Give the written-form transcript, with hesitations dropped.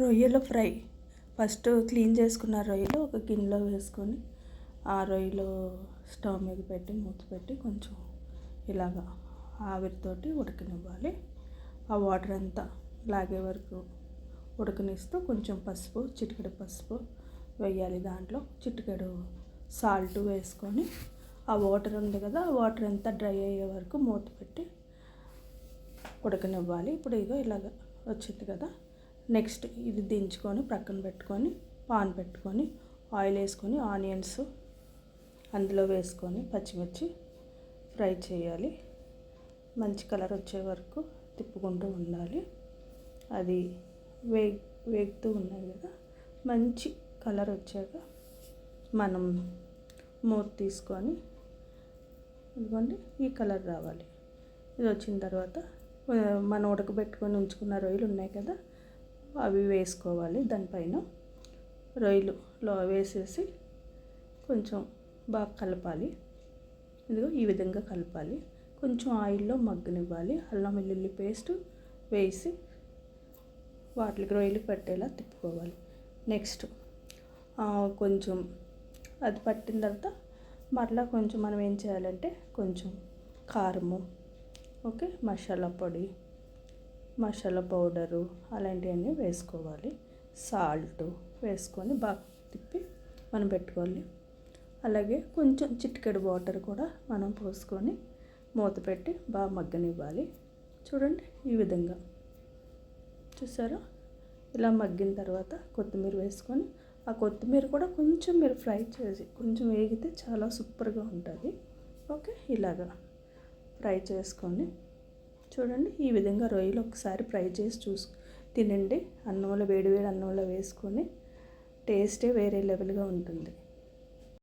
రొయ్యల fry. First clean చేసుకున్న రొయ్యలు ఒక గిన్నెలో వేసుకొని ఆ రొయ్యలు స్టవ్ మీద పెట్టి మూత పెట్టి కొంచెం ఇలాగా ఆవిరితోటి ఉడకనివ్వాలి. ఆ వాటర్ అంతా లాగే వరకు ఉడకనిస్తూ కొంచెం పసుపు, చిటికెడు పసుపు వేయాలి. దాంట్లో చిటికెడు సాల్ట్ వేసుకొని ఆ వాటర్ ఉంది కదా, ఆ వాటర్ అంతా డ్రై అయ్యే వరకు మూత పెట్టి ఉడకనివ్వాలి. ఇప్పుడు ఇదో ఇలాగ వచ్చింది కదా. నెక్స్ట్ ఇది దించుకొని ప్రక్కన పెట్టుకొని పాన్ పెట్టుకొని ఆయిల్ వేసుకొని ఆనియన్స్ అందులో వేసుకొని పచ్చిమిర్చి ఫ్రై చేయాలి. మంచి కలర్ వచ్చే వరకు తిప్పుకుంటూ ఉండాలి. అది వేగుతూ ఉన్నది కదా, మంచి కలర్ వచ్చాక మనం మూత తీసుకొని ఇదిగోండి ఈ కలర్ రావాలి. ఇది వచ్చిన తర్వాత మనం ఉడకబెట్టుకొని ఉంచుకున్న రొయ్యలు ఉన్నాయి కదా, అవి వేసుకోవాలి. దానిపైన రొయ్యలులో వేసేసి కొంచెం బాగా కలపాలి. ఇదిగో ఈ విధంగా కలపాలి. కొంచెం ఆయిల్లో మగ్గనివ్వాలి. అల్లం వెల్లుల్లి పేస్ట్ వేసి వాటికి రొయ్యలు పట్టేలా తిప్పుకోవాలి. నెక్స్ట్ కొంచెం అది పట్టిన తర్వాత మరలా కొంచెం మనం ఏం చేయాలంటే కొంచెం కారము, ఓకే, మసాలా పొడి, మసాలా పౌడరు అలాంటివన్నీ వేసుకోవాలి. సాల్ట్ వేసుకొని బాగా తిప్పి మనం పెట్టుకోవాలి. అలాగే కొంచెం చిటికెడు వాటర్ కూడా మనం పోసుకొని మూత పెట్టి బాగా మగ్గనివ్వాలి. చూడండి ఈ విధంగా చూసారా. ఇలా మగ్గిన తర్వాత కొత్తిమీర వేసుకొని ఆ కొత్తిమీర కూడా కొంచెం మీరు ఫ్రై చేసి కొంచెం వేగితే చాలా సూపర్గా ఉంటుంది. ఓకే, ఇలాగా ఫ్రై చేసుకొని చూడండి ఈ విధంగా రొయ్యలు ఒకసారి ఫ్రై చేసి తినండి. అన్నంలో వేడివేడి అన్నంలో వేసుకొని టేస్టే వేరే లెవెల్గా ఉంటుంది.